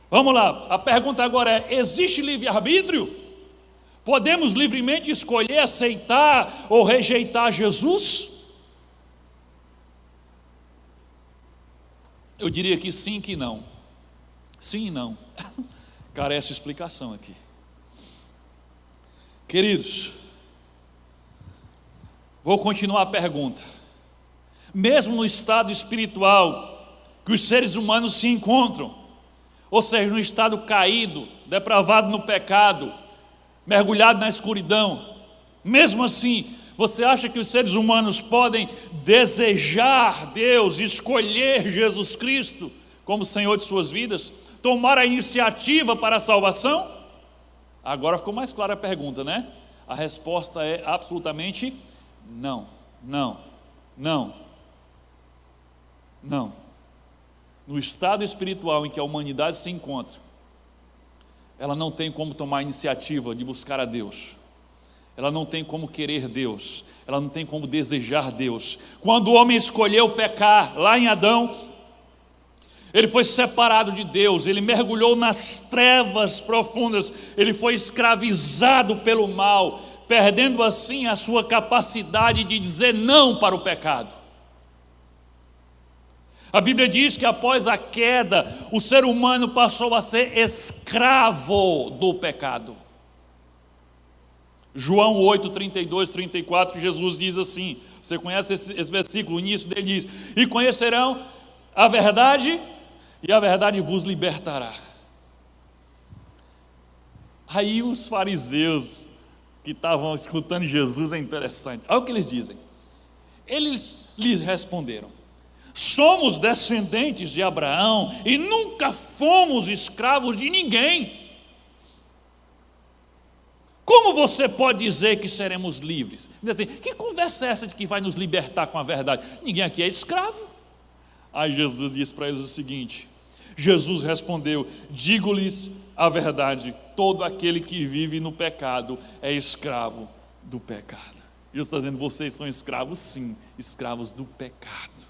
Vamos lá, a pergunta agora é: existe livre-arbítrio? Podemos livremente escolher aceitar ou rejeitar Jesus? Eu diria que sim, que não. Sim e não. Carece explicação aqui. Queridos, vou continuar a pergunta. Mesmo no estado espiritual que os seres humanos se encontram, ou seja, no estado caído, depravado no pecado, mergulhado na escuridão, mesmo assim, você acha que os seres humanos podem desejar Deus, escolher Jesus Cristo como Senhor de suas vidas, tomar a iniciativa para a salvação? Agora ficou mais clara a pergunta, né? A resposta é absolutamente não, não, não, não. No estado espiritual em que a humanidade se encontra, ela não tem como tomar a iniciativa de buscar a Deus, ela não tem como querer Deus, ela não tem como desejar Deus. Quando o homem escolheu pecar, lá em Adão, ele foi separado de Deus, ele mergulhou nas trevas profundas, ele foi escravizado pelo mal, perdendo assim a sua capacidade de dizer não para o pecado. A Bíblia diz que após a queda, o ser humano passou a ser escravo do pecado. João 8, 32, 34, Jesus diz assim, você conhece esse versículo, o início dele diz: e conhecerão a verdade, e a verdade vos libertará. Aí os fariseus que estavam escutando Jesus, é interessante, olha o que eles dizem. Eles lhes responderam: somos descendentes de Abraão e nunca fomos escravos de ninguém. Como você pode dizer que seremos livres? Diz assim, que conversa é essa de que vai nos libertar com a verdade? Ninguém aqui é escravo. Aí Jesus disse para eles o seguinte, Jesus respondeu: digo-lhes a verdade, todo aquele que vive no pecado é escravo do pecado. Jesus está dizendo, vocês são escravos sim, escravos do pecado.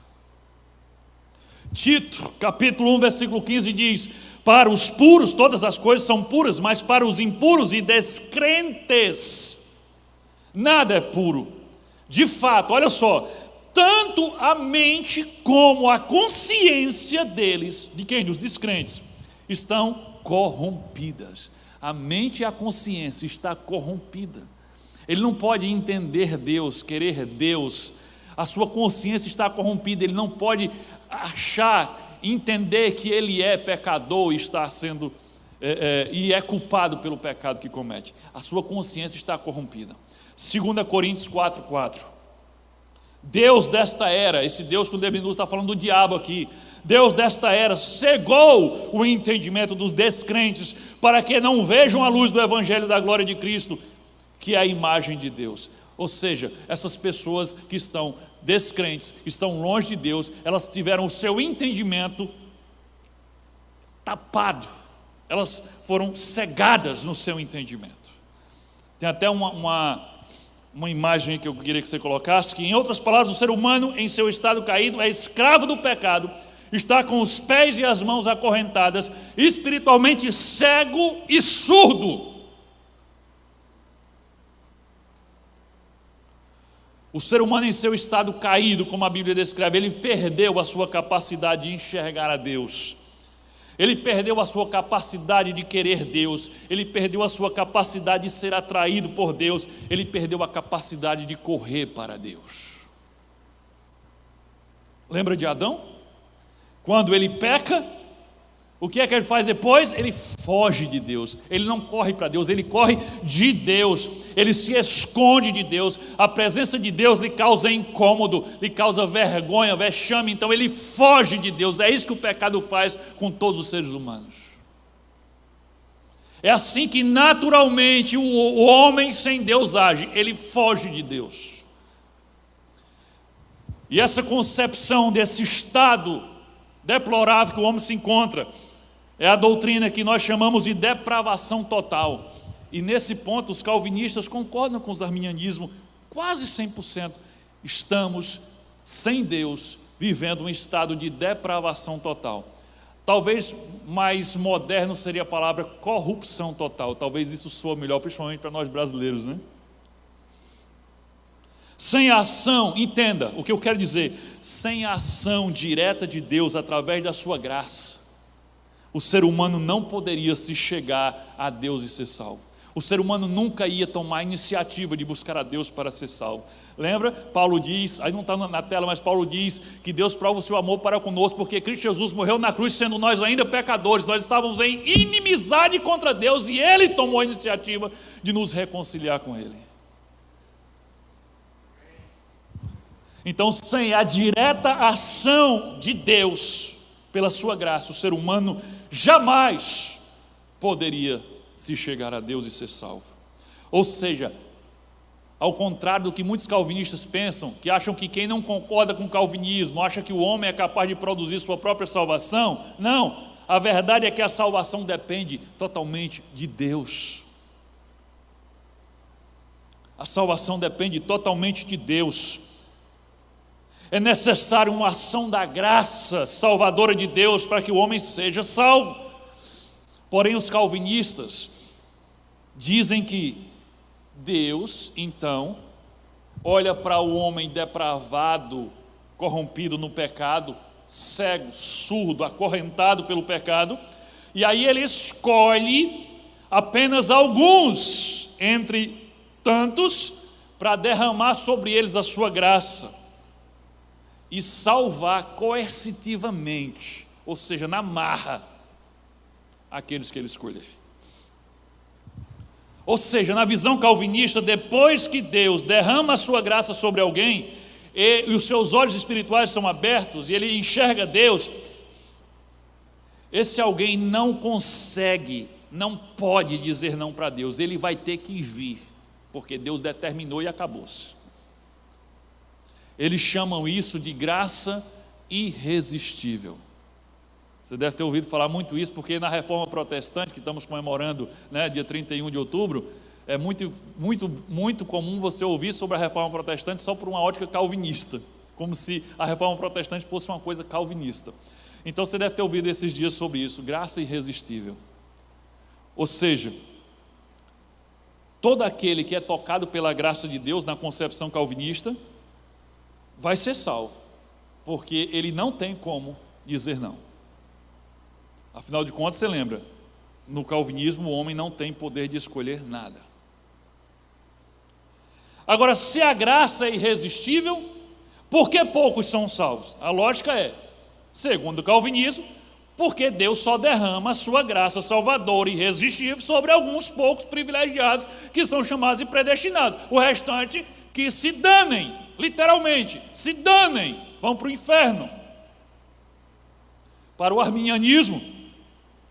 Tito, capítulo 1, versículo 15 diz: para os puros todas as coisas são puras, mas para os impuros e descrentes nada é puro. De fato, olha só, tanto a mente como a consciência deles, de quem? Dos descrentes, estão corrompidas. A mente e a consciência está corrompida. Ele não pode entender Deus, querer Deus. A sua consciência está corrompida, ele não pode achar, entender que ele é pecador e está sendo e é culpado pelo pecado que comete. A sua consciência está corrompida. 2 Coríntios 4:4. Deus desta era, esse Deus com D minúsculo está falando do diabo aqui. Deus desta era cegou o entendimento dos descrentes para que não vejam a luz do evangelho da glória de Cristo, que é a imagem de Deus. Ou seja, essas pessoas que estão descrentes, estão longe de Deus, elas tiveram o seu entendimento tapado, elas foram cegadas no seu entendimento. Tem até uma imagem que eu queria que você colocasse, que em outras palavras, o ser humano em seu estado caído é escravo do pecado, está com os pés e as mãos acorrentadas, espiritualmente cego e surdo. O ser humano em seu estado caído, como a Bíblia descreve, ele perdeu a sua capacidade de enxergar a Deus. Ele perdeu a sua capacidade de querer Deus. Ele perdeu a sua capacidade de ser atraído por Deus. Ele perdeu a capacidade de correr para Deus. Lembra de Adão? Quando ele peca, o que é que ele faz depois? Ele foge de Deus, ele não corre para Deus, ele corre de Deus, ele se esconde de Deus, a presença de Deus lhe causa incômodo, lhe causa vergonha, vexame, então ele foge de Deus. É isso que o pecado faz com todos os seres humanos. É assim que naturalmente o homem sem Deus age, ele foge de Deus. E essa concepção desse estado deplorável que o homem se encontra é a doutrina que nós chamamos de depravação total. E nesse ponto os calvinistas concordam com os arminianismos quase 100%. Estamos sem Deus, vivendo um estado de depravação total. Talvez mais moderno seria a palavra corrupção total. Talvez isso soa melhor, principalmente para nós brasileiros, né? Sem a ação, entenda o que eu quero dizer, sem a ação direta de Deus através da sua graça, o ser humano não poderia se chegar a Deus e ser salvo. O ser humano nunca ia tomar a iniciativa de buscar a Deus para ser salvo. Lembra? Paulo diz, aí não está na tela, mas Paulo diz que Deus prova o seu amor para conosco, porque Cristo Jesus morreu na cruz, sendo nós ainda pecadores. Nós estávamos em inimizade contra Deus e Ele tomou a iniciativa de nos reconciliar com Ele. Então, sem a direta ação de Deus, pela sua graça, o ser humano jamais poderia se chegar a Deus e ser salvo. Ou seja, ao contrário do que muitos calvinistas pensam, que acham que quem não concorda com o calvinismo, acha que o homem é capaz de produzir sua própria salvação, não, a verdade é que a salvação depende totalmente de Deus. A salvação depende totalmente de Deus. É necessário uma ação da graça salvadora de Deus para que o homem seja salvo. Porém, os calvinistas dizem que Deus, então, olha para o homem depravado, corrompido no pecado, cego, surdo, acorrentado pelo pecado, e aí ele escolhe apenas alguns entre tantos para derramar sobre eles a sua graça e salvar coercitivamente, ou seja, na marra, aqueles que ele escolher. Ou seja, na visão calvinista, depois que Deus derrama a sua graça sobre alguém, e os seus olhos espirituais são abertos, e ele enxerga Deus, esse alguém não consegue, não pode dizer não para Deus, ele vai ter que vir, porque Deus determinou e acabou-se. Eles chamam isso de graça irresistível. Você deve ter ouvido falar muito isso, porque na Reforma Protestante, que estamos comemorando, né, dia 31 de outubro, é muito comum você ouvir sobre a Reforma Protestante só por uma ótica calvinista, como se a Reforma Protestante fosse uma coisa calvinista. Então você deve ter ouvido esses dias sobre isso, graça irresistível. Ou seja, todo aquele que é tocado pela graça de Deus na concepção calvinista, vai ser salvo, porque ele não tem como dizer não. Afinal de contas, você lembra, no calvinismo o homem não tem poder de escolher nada. Agora, se a graça é irresistível, por que poucos são salvos? A lógica é, segundo o calvinismo, porque Deus só derrama a sua graça salvadora e irresistível sobre alguns poucos privilegiados que são chamados de predestinados. O restante que se danem, literalmente, se danem, vão para o inferno. Para o arminianismo,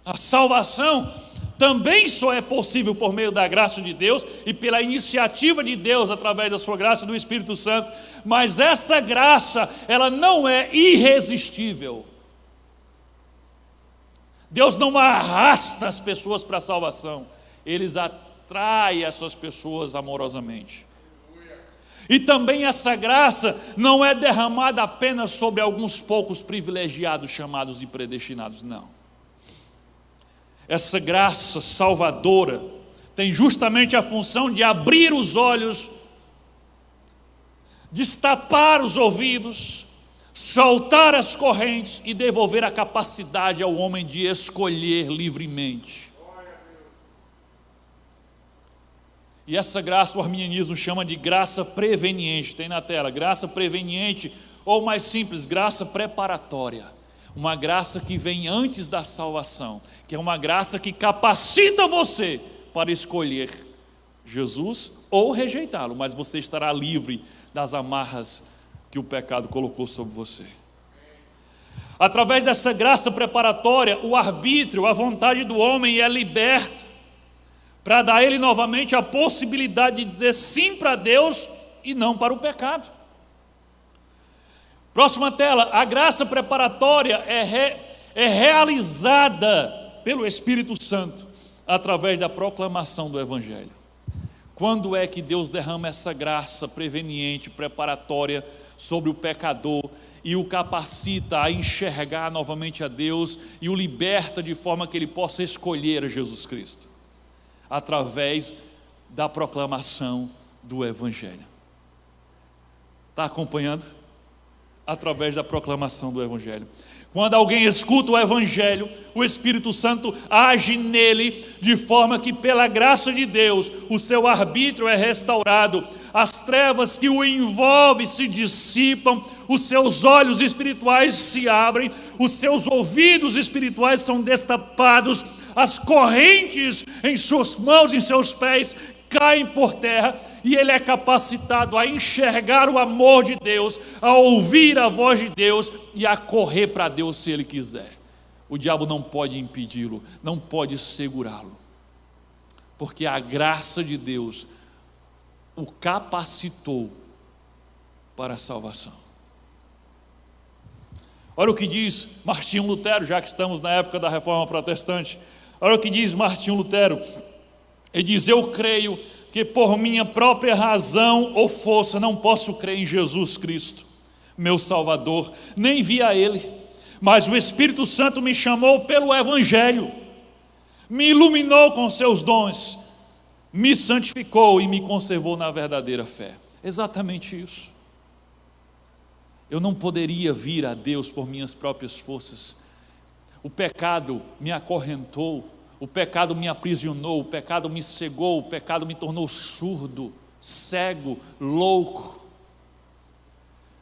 a salvação também só é possível por meio da graça de Deus e pela iniciativa de Deus através da sua graça e do Espírito Santo, mas essa graça, ela não é irresistível. Deus não arrasta as pessoas para a salvação, Ele atrai essas pessoas amorosamente. E também essa graça não é derramada apenas sobre alguns poucos privilegiados chamados de predestinados, não. Essa graça salvadora tem justamente a função de abrir os olhos, destapar os ouvidos, soltar as correntes e devolver a capacidade ao homem de escolher livremente. E essa graça o arminianismo chama de graça preveniente, tem na tela, graça preveniente, ou mais simples, graça preparatória. Uma graça que vem antes da salvação, que é uma graça que capacita você para escolher Jesus ou rejeitá-lo, mas você estará livre das amarras que o pecado colocou sobre você. Através dessa graça preparatória, o arbítrio, a vontade do homem é liberta, para dar a ele novamente a possibilidade de dizer sim para Deus e não para o pecado. Próxima tela, a graça preparatória é realizada pelo Espírito Santo através da proclamação do Evangelho. Quando é que Deus derrama essa graça preveniente, preparatória sobre o pecador? e o capacita a enxergar novamente a Deus e o liberta de forma que ele possa escolher a Jesus Cristo, através da proclamação do Evangelho. Está acompanhando? Através da proclamação do Evangelho. Quando alguém escuta o Evangelho, o Espírito Santo age nele de forma que, pela graça de Deus, o seu arbítrio é restaurado, as trevas que o envolvem se dissipam, os seus olhos espirituais se abrem, os seus ouvidos espirituais são destapados, as correntes em suas mãos e em seus pés caem por terra, e ele é capacitado a enxergar o amor de Deus, a ouvir a voz de Deus e a correr para Deus se ele quiser. O diabo não pode impedi-lo, não pode segurá-lo, porque a graça de Deus o capacitou para a salvação. Olha o que diz Martinho Lutero, já que estamos na época da Reforma Protestante. Olha o que diz Martinho Lutero. Ele diz: eu creio que por minha própria razão ou força não posso crer em Jesus Cristo, meu Salvador, nem vi a Ele, mas o Espírito Santo me chamou pelo Evangelho, me iluminou com seus dons, me santificou e me conservou na verdadeira fé. Exatamente isso. Eu não poderia vir a Deus por minhas próprias forças. O pecado me acorrentou, o pecado me aprisionou, o pecado me cegou, o pecado me tornou surdo, cego, louco.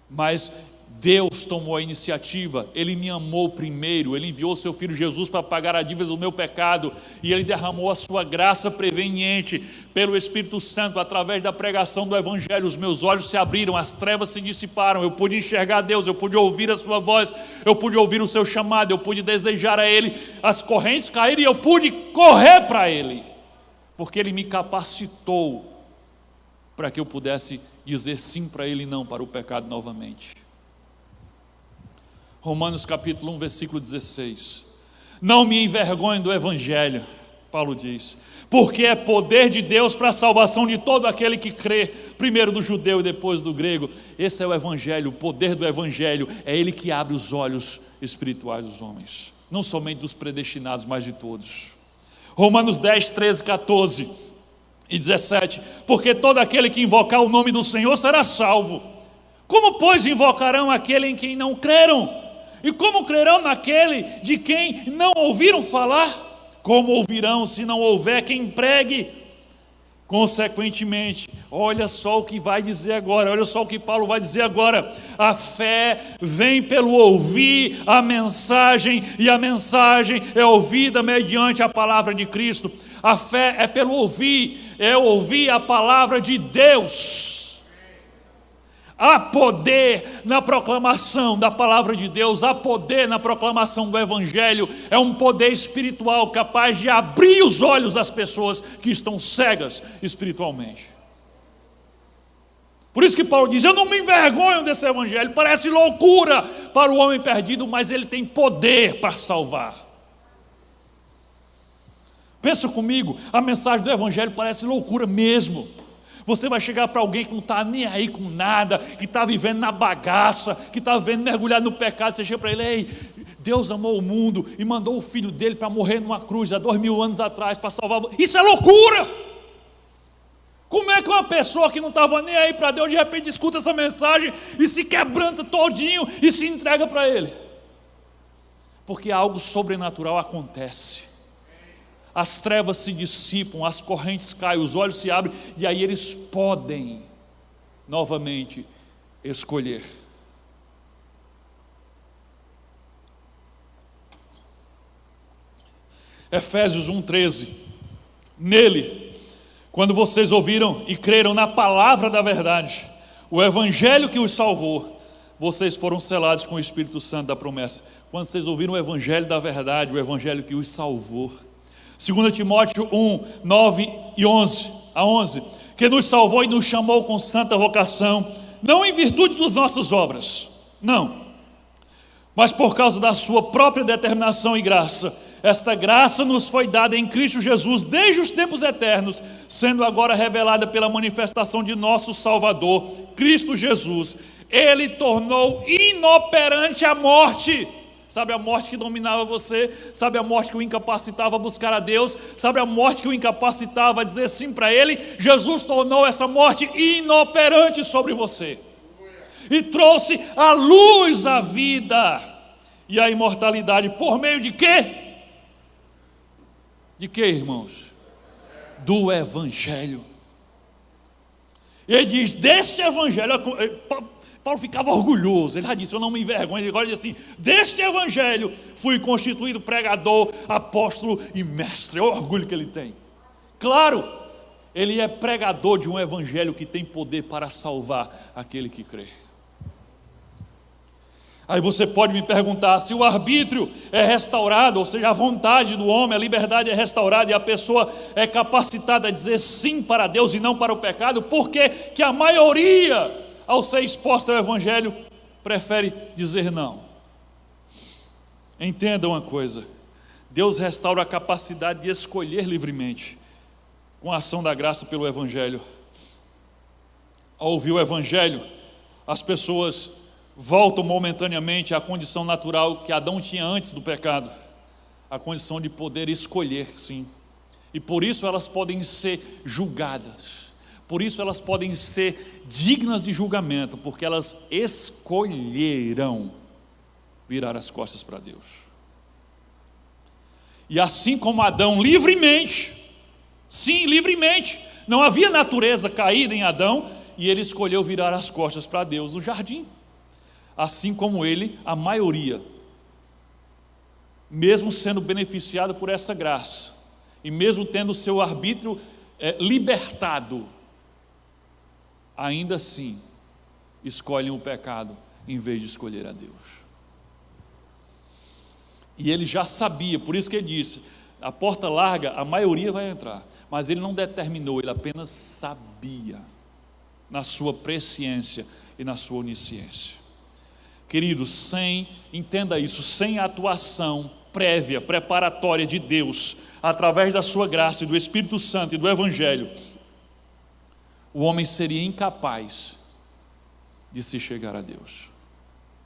Mas Deus tomou a iniciativa, Ele me amou primeiro, Ele enviou seu Filho Jesus para pagar a dívida do meu pecado, e Ele derramou a sua graça preveniente pelo Espírito Santo, através da pregação do Evangelho. Os meus olhos se abriram, as trevas se dissiparam, eu pude enxergar Deus, eu pude ouvir a sua voz, eu pude ouvir o seu chamado, eu pude desejar a Ele, as correntes caíram e eu pude correr para Ele, porque Ele me capacitou para que eu pudesse dizer sim para Ele e não para o pecado novamente. Romanos capítulo 1, versículo 16. Não me envergonhe do Evangelho, Paulo diz, porque é poder de Deus para a salvação de todo aquele que crê, primeiro do judeu e depois do grego. Esse é o Evangelho, o poder do Evangelho, é ele que abre os olhos espirituais dos homens, não somente dos predestinados, mas de todos. Romanos 10, 13, 14 e 17, porque todo aquele que invocar o nome do Senhor será salvo. Como, pois, invocarão aquele em quem não creram? E como crerão naquele de quem não ouviram falar? Como ouvirão se não houver quem pregue? Consequentemente, olha só o que vai dizer agora, olha só o que Paulo vai dizer agora: a fé vem pelo ouvir a mensagem, e a mensagem é ouvida mediante a palavra de Cristo. A fé é pelo ouvir, é ouvir a palavra de Deus. Há poder na proclamação da palavra de Deus, há poder na proclamação do Evangelho. É um poder espiritual capaz de abrir os olhos das pessoas que estão cegas espiritualmente. Por isso que Paulo diz: eu não me envergonho desse Evangelho, parece loucura para o homem perdido, mas ele tem poder para salvar. Pensa comigo, a mensagem do Evangelho parece loucura mesmo. Você vai chegar para alguém que não está nem aí com nada, que está vivendo na bagaça, que está vivendo mergulhado no pecado. Você chega para ele: ei, Deus amou o mundo e mandou o Filho dele para morrer numa cruz há 2000 anos atrás para salvar. Isso é loucura! Como é que uma pessoa que não estava nem aí para Deus, de repente escuta essa mensagem e se quebranta todinho e se entrega para Ele? Porque algo sobrenatural acontece. As trevas se dissipam, as correntes caem, os olhos se abrem, e aí eles podem novamente escolher. Efésios 1,13. Nele, quando vocês ouviram e creram na palavra da verdade, o Evangelho que os salvou, vocês foram selados com o Espírito Santo da promessa. Quando vocês ouviram o Evangelho da verdade, o Evangelho que os salvou. 2 Timóteo 1, 9 e 11, que nos salvou e nos chamou com santa vocação, não em virtude das nossas obras, não, mas por causa da sua própria determinação e graça. Esta graça nos foi dada em Cristo Jesus desde os tempos eternos, sendo agora revelada pela manifestação de nosso Salvador, Cristo Jesus. Ele tornou inoperante a morte. Sabe a morte que dominava você? Sabe a morte que o incapacitava a buscar a Deus? Sabe a morte que o incapacitava a dizer sim para Ele? Jesus tornou essa morte inoperante sobre você e trouxe a luz à vida e à imortalidade. Por meio de quê? De quê, irmãos? Do Evangelho. Ele diz, deste Evangelho, Paulo ficava orgulhoso, ele já disse, eu não me envergonho, ele agora diz assim, deste Evangelho fui constituído pregador, apóstolo e mestre. É o orgulho que ele tem. Claro, ele é pregador de um Evangelho que tem poder para salvar aquele que crê. Aí você pode me perguntar, se o arbítrio é restaurado, ou seja, a vontade do homem, a liberdade é restaurada e a pessoa é capacitada a dizer sim para Deus e não para o pecado, por que a maioria, ao ser exposta ao Evangelho, prefere dizer não? Entenda uma coisa, Deus restaura a capacidade de escolher livremente, com a ação da graça pelo Evangelho. Ao ouvir o Evangelho, as pessoas voltam momentaneamente à condição natural que Adão tinha antes do pecado, a condição de poder escolher, sim. E por isso elas podem ser julgadas, por isso elas podem ser dignas de julgamento, porque elas escolheram virar as costas para Deus. E assim como Adão livremente, sim, livremente, não havia natureza caída em Adão, e ele escolheu virar as costas para Deus no jardim. Assim como ele, a maioria, mesmo sendo beneficiado por essa graça, e mesmo tendo seu arbítrio libertado, ainda assim, escolhem o pecado, em vez de escolher a Deus. E ele já sabia, por isso que ele disse, a porta larga, a maioria vai entrar, mas ele não determinou, ele apenas sabia, na sua presciência e na sua onisciência. Queridos, entenda isso, sem a atuação prévia, preparatória de Deus, através da sua graça e do Espírito Santo e do Evangelho, o homem seria incapaz de se chegar a Deus,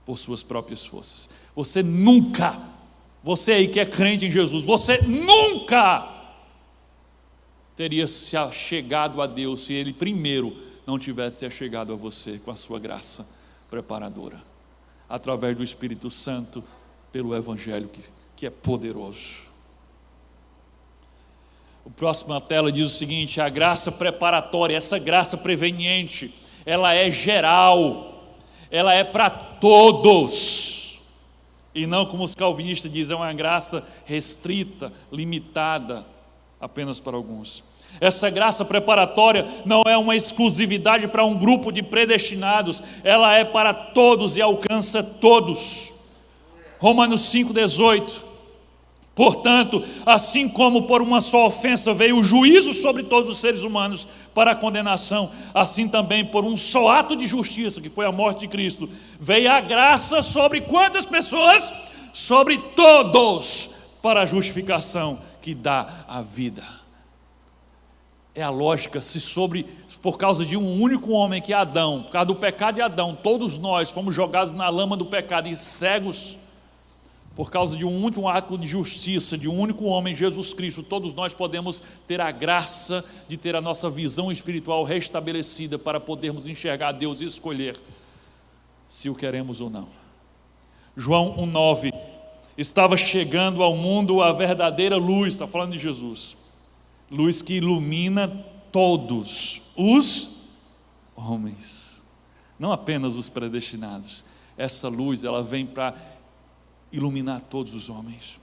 por suas próprias forças. Você aí que é crente em Jesus, você nunca teria se achegado a Deus, se Ele primeiro não tivesse se achegado a você com a sua graça preparadora, através do Espírito Santo, pelo Evangelho que é poderoso. O próximo na tela diz o seguinte: a graça preparatória, essa graça preveniente, ela é geral, ela é para todos, e não como os calvinistas dizem, é uma graça restrita, limitada, apenas para alguns. Essa graça preparatória não é uma exclusividade para um grupo de predestinados, ela é para todos e alcança todos. Romanos 5,18. Portanto, assim como por uma só ofensa veio o juízo sobre todos os seres humanos para a condenação, assim também por um só ato de justiça, que foi a morte de Cristo, veio a graça sobre quantas pessoas? Sobre todos, para a justificação que dá a vida. É a lógica, por causa de um único homem que é Adão, por causa do pecado de Adão, todos nós fomos jogados na lama do pecado e cegos, por causa de um único ato de justiça, de um único homem, Jesus Cristo, todos nós podemos ter a graça de ter a nossa visão espiritual restabelecida para podermos enxergar Deus e escolher se o queremos ou não. João 1,9, estava chegando ao mundo a verdadeira luz, está falando de Jesus, luz que ilumina todos os homens, não apenas os predestinados. Essa luz, ela vem para iluminar todos os homens.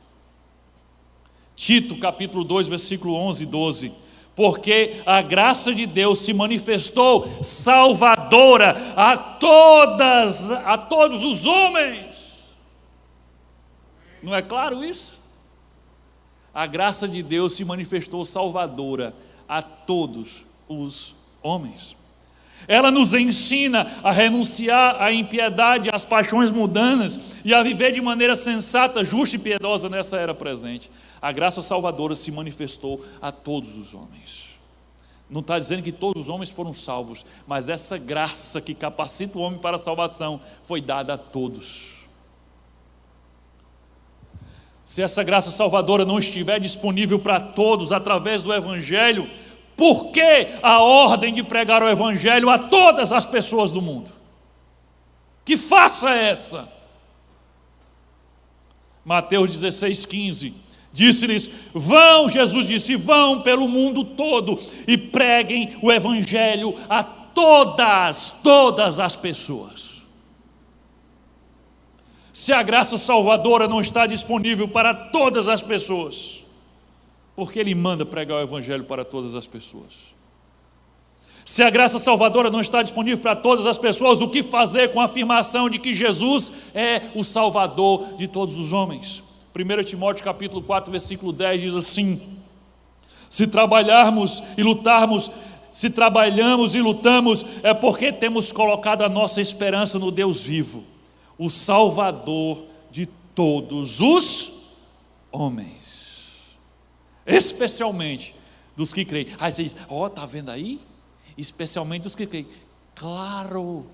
Tito capítulo 2, versículo 11 e 12. Porque a graça de Deus se manifestou salvadora a todos os homens. Não é claro isso? A graça de Deus se manifestou salvadora a todos os homens. Ela nos ensina a renunciar à impiedade, às paixões mundanas e a viver de maneira sensata, justa e piedosa nessa era presente. A graça salvadora se manifestou a todos os homens. Não está dizendo que todos os homens foram salvos, mas essa graça que capacita o homem para a salvação foi dada a todos. Se essa graça salvadora não estiver disponível para todos através do Evangelho, por que a ordem de pregar o Evangelho a todas as pessoas do mundo? Que faça essa? Mateus 16,15, disse-lhes, Jesus disse, vão pelo mundo todo e preguem o Evangelho a todas as pessoas. Se a graça salvadora não está disponível para todas as pessoas, por que Ele manda pregar o Evangelho para todas as pessoas? Se a graça salvadora não está disponível para todas as pessoas, o que fazer com a afirmação de que Jesus é o Salvador de todos os homens? 1 Timóteo capítulo 4, versículo 10 diz assim, se trabalhamos e lutamos, é porque temos colocado a nossa esperança no Deus vivo, o Salvador de todos os homens, especialmente dos que creem. Aí você diz, está vendo aí? Especialmente dos que creem. Claro.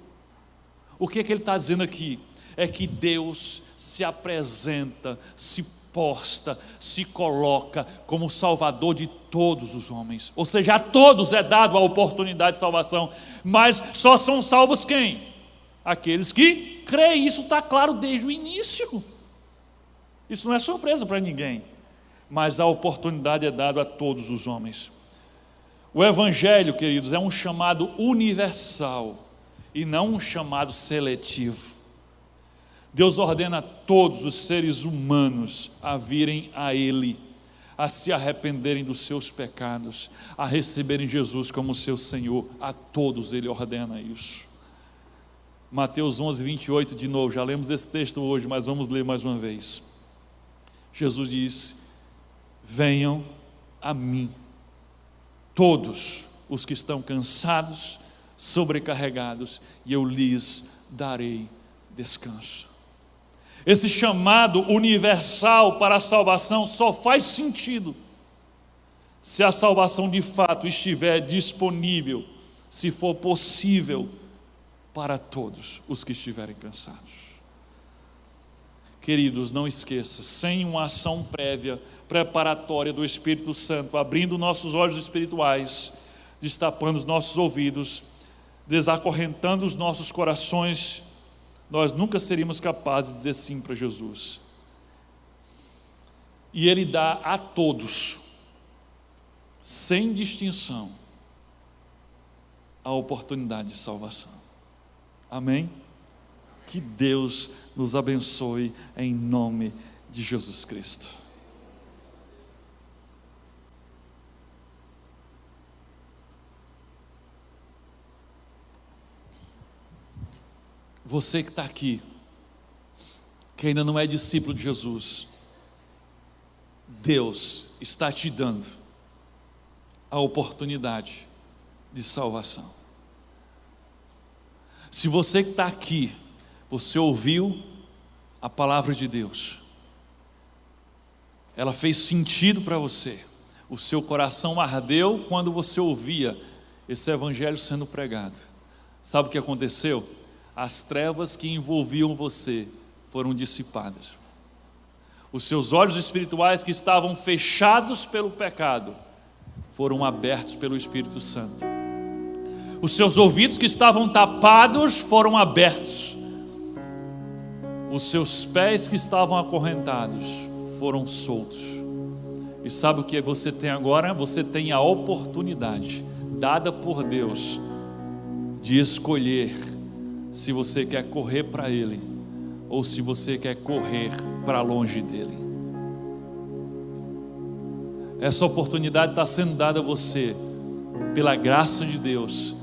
O que ele está dizendo aqui? É que Deus se apresenta, se posta, se coloca como Salvador de todos os homens. Ou seja, a todos é dado a oportunidade de salvação, mas só são salvos quem? Aqueles que creem. Isso está claro desde o início. Isso não é surpresa para ninguém. Mas a oportunidade é dada a todos os homens. O Evangelho, queridos, é um chamado universal e não um chamado seletivo. Deus ordena a todos os seres humanos a virem a Ele, a se arrependerem dos seus pecados, a receberem Jesus como seu Senhor. A todos Ele ordena isso. Mateus 11, 28, de novo, já lemos esse texto hoje, mas vamos ler mais uma vez. Jesus disse, venham a mim, todos os que estão cansados, sobrecarregados, e eu lhes darei descanso. Esse chamado universal para a salvação só faz sentido se a salvação de fato estiver disponível, se for possível, para todos os que estiverem cansados. Queridos, não esqueça, sem uma ação prévia, preparatória do Espírito Santo, abrindo nossos olhos espirituais, destapando os nossos ouvidos, desacorrentando os nossos corações, nós nunca seríamos capazes de dizer sim para Jesus. E Ele dá a todos, sem distinção, a oportunidade de salvação. Amém? Que Deus nos abençoe em nome de Jesus Cristo. Você que está aqui, que ainda não é discípulo de Jesus, Deus está te dando a oportunidade de salvação. Se você que está aqui, você ouviu a palavra de Deus, ela fez sentido para você, o seu coração ardeu quando você ouvia esse evangelho sendo pregado. Sabe o que aconteceu? As trevas que envolviam você foram dissipadas. Os seus olhos espirituais que estavam fechados pelo pecado foram abertos pelo Espírito Santo. Os seus ouvidos que estavam tapados foram abertos. Os seus pés que estavam acorrentados foram soltos. E sabe o que você tem agora? Você tem a oportunidade dada por Deus de escolher se você quer correr para Ele ou se você quer correr para longe dEle. Essa oportunidade está sendo dada a você pela graça de Deus,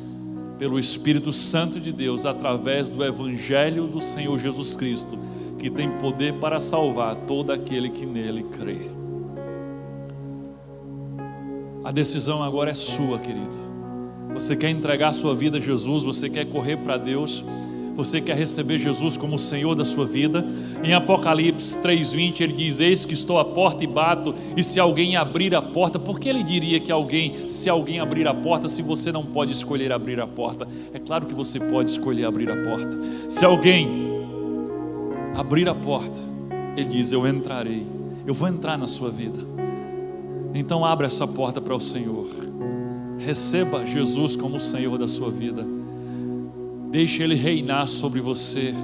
pelo Espírito Santo de Deus, através do Evangelho do Senhor Jesus Cristo, que tem poder para salvar todo aquele que nele crê. A decisão agora é sua, querido. Você quer entregar sua vida a Jesus, você quer correr para Deus, Você quer receber Jesus como o Senhor da sua vida? Em Apocalipse 3:20 ele diz: eis que estou à porta e bato, e se alguém abrir a porta. Por que ele diria que se alguém abrir a porta, se você não pode escolher abrir a porta? É claro que você pode escolher abrir a porta. Se alguém abrir a porta, ele diz: eu entrarei, eu vou entrar na sua vida. Então abra essa porta para o Senhor, receba Jesus como o Senhor da sua vida. Deixe Ele reinar sobre você.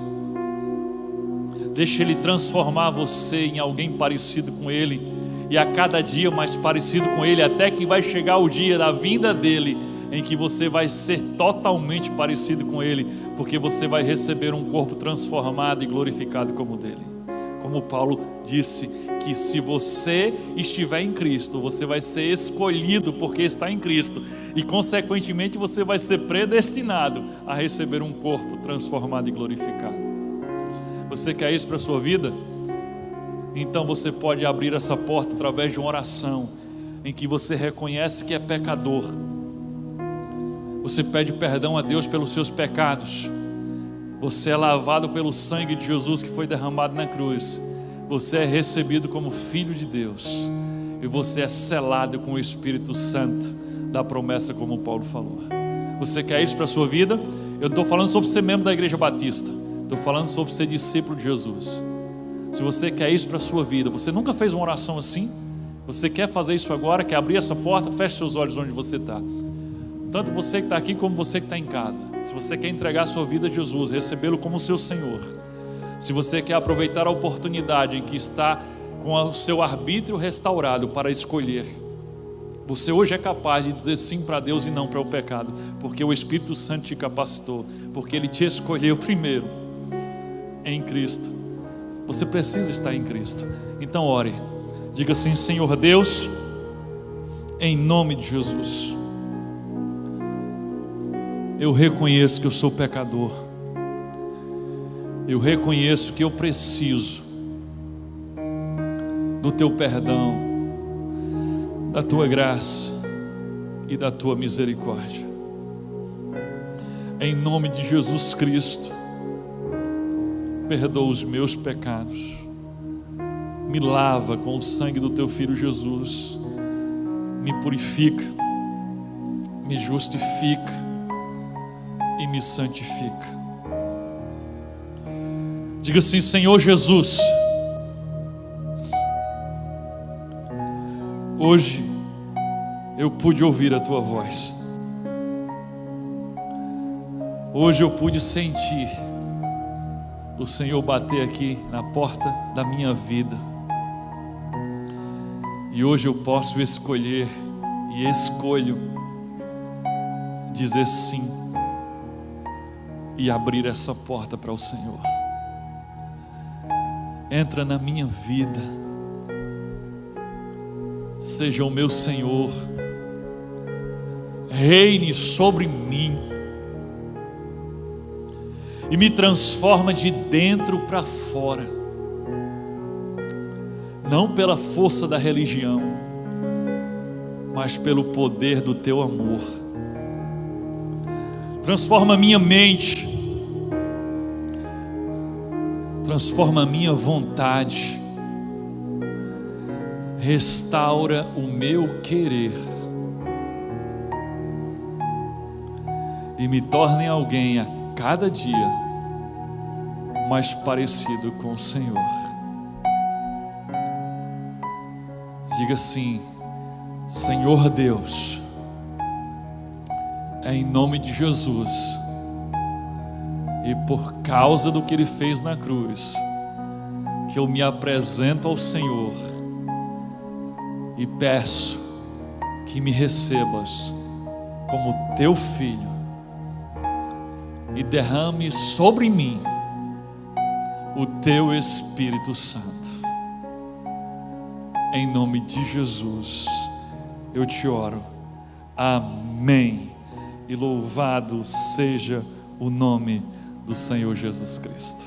Deixe Ele transformar você em alguém parecido com Ele, e a cada dia mais parecido com Ele, até que vai chegar o dia da vinda dEle, em que você vai ser totalmente parecido com Ele, porque você vai receber um corpo transformado e glorificado como o dele. Como Paulo disse, que se você estiver em Cristo, você vai ser escolhido porque está em Cristo, e consequentemente você vai ser predestinado a receber um corpo transformado e glorificado. Você quer isso para a sua vida? Então você pode abrir essa porta através de uma oração, em que você reconhece que é pecador. Você pede perdão a Deus pelos seus pecados. Você é lavado pelo sangue de Jesus que foi derramado na cruz. Você é recebido como filho de Deus, e você é selado com o Espírito Santo da promessa, como Paulo falou. Você quer isso para a sua vida? Eu não estou falando sobre ser membro da Igreja Batista, estou falando sobre ser discípulo de Jesus. Se você quer isso para a sua vida, você nunca fez uma oração assim? Você quer fazer isso agora? Quer abrir essa porta? Feche seus olhos onde você está. Tanto você que está aqui como você que está em casa. Se você quer entregar a sua vida a Jesus, recebê-lo como seu Senhor, se você quer aproveitar a oportunidade em que está com o seu arbítrio restaurado para escolher, você hoje é capaz de dizer sim para Deus e não para o pecado, porque o Espírito Santo te capacitou, porque Ele te escolheu primeiro em Cristo. Você precisa estar em Cristo. Então ore, diga assim: Senhor Deus, em nome de Jesus, eu reconheço que eu sou pecador. Eu reconheço que eu preciso do Teu perdão, da Tua graça e da Tua misericórdia. Em nome de Jesus Cristo, perdoa os meus pecados, me lava com o sangue do Teu Filho Jesus, me purifica, me justifica e me santifica. Diga assim: Senhor Jesus, hoje eu pude ouvir a Tua voz. Hoje eu pude sentir o Senhor bater aqui na porta da minha vida. E hoje eu posso escolher e escolho dizer sim e abrir essa porta para o Senhor. Entra na minha vida, seja o meu Senhor, reine sobre mim e me transforma de dentro para fora, não pela força da religião, mas pelo poder do Teu amor. Transforma a minha mente, transforma a minha vontade, restaura o meu querer e me torne alguém a cada dia mais parecido com o Senhor. Diga assim: Senhor Deus, é em nome de Jesus, e por causa do que Ele fez na cruz, que eu me apresento ao Senhor e peço que me recebas como Teu Filho e derrame sobre mim o Teu Espírito Santo. Em nome de Jesus eu te oro. Amém. E louvado seja o nome do Senhor Jesus Cristo.